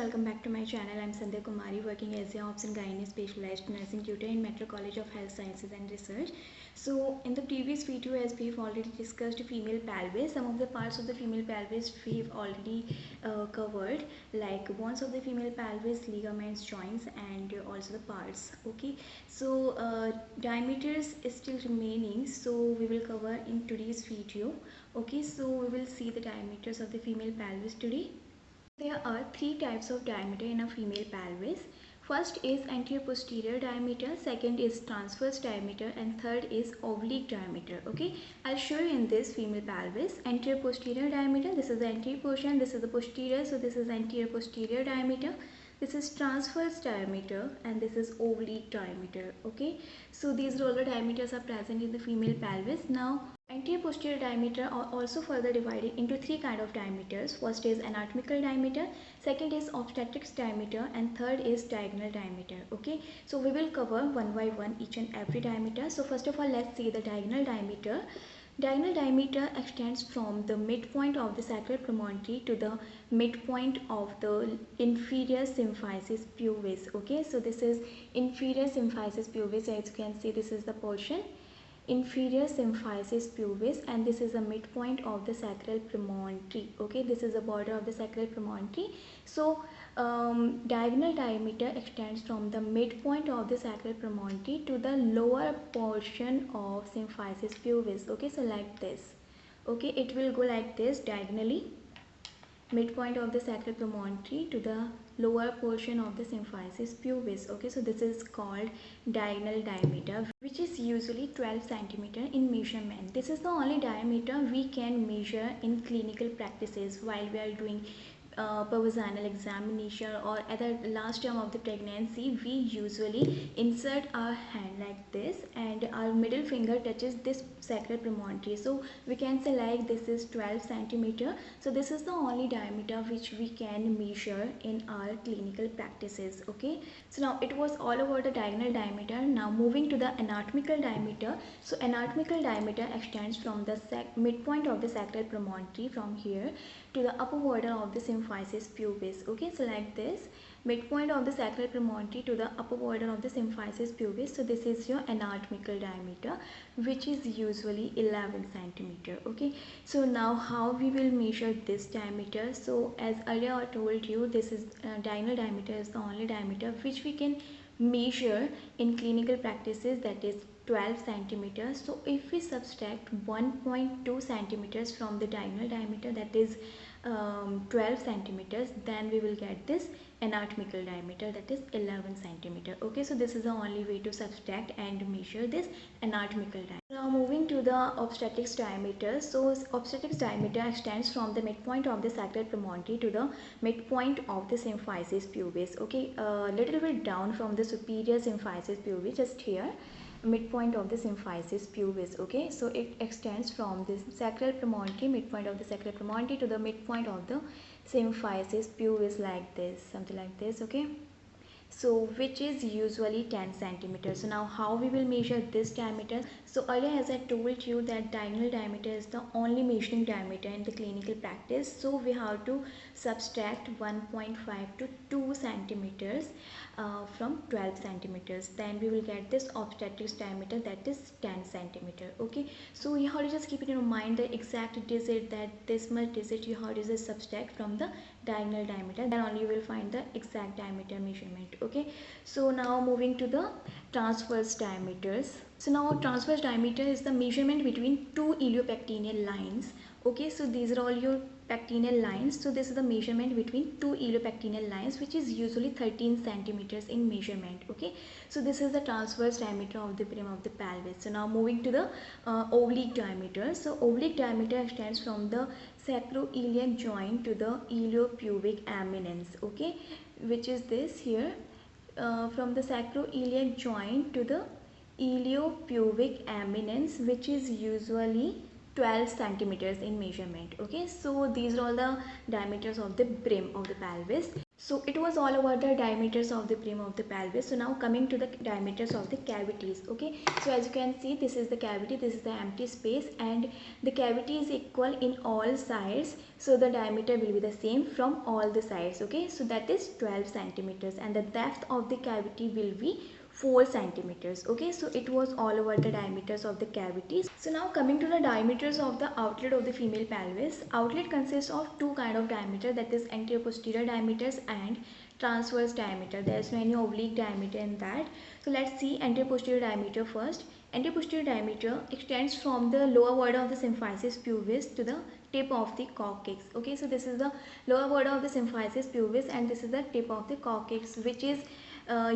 welcome back to my channel. I'm Sandhya Kumari, working as a Obs and Gynae specialized nursing tutor in Metro College of Health Sciences and Research. So in the previous video, as we've already discussed female pelvis, some of the parts of the female pelvis we've already covered, like bones of the female pelvis, ligaments, joints, and also the parts. Okay, so diameters is still remaining, so we will cover in today's video. Okay, so we will see the diameters of the female pelvis today. There are three types of diameter in a female pelvis. First is anterior-posterior diameter, second is transverse diameter, and third is oblique diameter. Okay, I'll show you in this female pelvis. Anterior-posterior diameter, this is the anterior portion, this is the posterior, so this is anterior-posterior diameter. This is transverse diameter and this is oblique diameter. Okay, so these roller diameters are present in the female pelvis. Now anterior posterior diameter are also further divided into three kind of diameters. First is anatomical diameter, second is obstetrics diameter, and third is diagonal diameter. Okay, so we will cover one by one each and every diameter. So first of all, let's see the diagonal diameter. Diagonal diameter extends from the midpoint of the sacral promontory to the midpoint of the inferior symphysis pubis. Okay, so this is inferior symphysis pubis. As you can see, this is the portion inferior symphysis pubis, and this is the midpoint of the sacral promontory. Okay, this is the border of the sacral promontory. So diagonal diameter extends from the midpoint of the sacral promontory to the lower portion of symphysis pubis. Okay, so like this. Okay, it will go like this diagonally, midpoint of the sacral promontory to the lower portion of the symphysis pubis. Okay, so this is called diagonal diameter, which is usually 12 centimeter in measurement. This is the only diameter we can measure in clinical practices while we are doing vaginal examination or at the last term of the pregnancy. We usually insert our hand like this and our middle finger touches this sacral promontory, so we can say like this is 12 centimeter. So this is the only diameter which we can measure in our clinical practices. Okay, so now it was all about the diagonal diameter. Now moving to the anatomical diameter. So anatomical diameter extends from the midpoint of the sacral promontory from here to the upper border of the symphysis pubis. Okay, so like this, midpoint of the sacral promontory to the upper border of the symphysis pubis. So this is your anatomical diameter, which is usually 11 centimeter. Okay, so now how we will measure this diameter? So as earlier I told you, this is diagonal diameter is the only diameter which we can measure in clinical practices, that is 12 centimeters. So if we subtract 1.2 centimeters from the diagonal diameter, that is 12 centimeters, then we will get this anatomical diameter, that is 11 centimeter. Okay, so this is the only way to subtract and measure this anatomical diameter. Now moving to the obstetrics diameter. So obstetrics diameter extends from the midpoint of the sacral promontory to the midpoint of the symphysis pubis. Okay, a little bit down from the superior symphysis pubis, just here, midpoint of the symphysis pubis. Okay, so it extends from this sacral promontory, midpoint of the sacral promontory, to the midpoint of the symphysis pubis, like this, something like this. Okay, so which is usually 10 centimeters. So now how we will measure this diameter? So earlier, as I told you, that diagonal diameter is the only measuring diameter in the clinical practice, so we have to subtract 1.5 to 2 centimeters from 12 centimeters. Then we will get this obstetrics diameter, that is 10 centimeter. Okay, so you have to just keep it in mind the exact digit, that this much digit you have to just subtract from the diagonal diameter, then only you will find the exact diameter measurement. Okay, so now moving to the transverse diameters. So now transverse diameter is the measurement between two iliopectineal lines. Okay, so these are all your pectineal lines. So this is the measurement between two iliopectineal lines, which is usually 13 centimeters in measurement. Okay, so this is the transverse diameter of the brim of the pelvis. So now moving to the oblique diameter. So oblique diameter extends from the sacroiliac joint to the iliopubic eminence. Okay, which is this here, from the sacroiliac joint to the iliopubic eminence, which is usually 12 centimeters in measurement. Okay, so these are all the diameters of the brim of the pelvis. So it was all about the diameters of the brim of the pelvis. So now coming to the diameters of the cavities. Okay, so as you can see, this is the cavity, this is the empty space, and the cavity is equal in all sides, so the diameter will be the same from all the sides. Okay, so that is 12 centimeters, and the depth of the cavity will be 4 centimeters. Okay, so it was all over the diameters of the cavities. So now coming to the diameters of the outlet of the female pelvis. Outlet consists of two kind of diameter, that is anterior posterior diameters and transverse diameter. There is no any oblique diameter in that. So let's see anterior posterior diameter first. Anterior posterior diameter extends from the lower border of the symphysis pubis to the tip of the coccyx. Okay, so this is the lower border of the symphysis pubis, and this is the tip of the coccyx, which is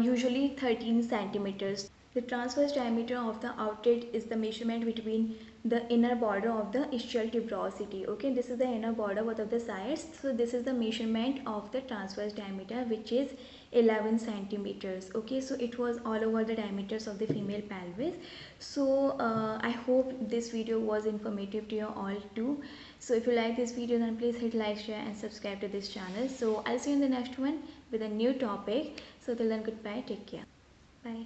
usually 13 centimeters. The transverse diameter of the outlet is the measurement between the inner border of the ischial tuberosity. Okay, this is the inner border both of the sides. So this is the measurement of the transverse diameter, which is 11 centimeters. Okay, so it was all over the diameters of the female pelvis. So I hope this video was informative to you all too. So if you like this video, then please hit like, share and subscribe to this channel. So I'll see you in the next one with a new topic. So till then, goodbye, take care, bye.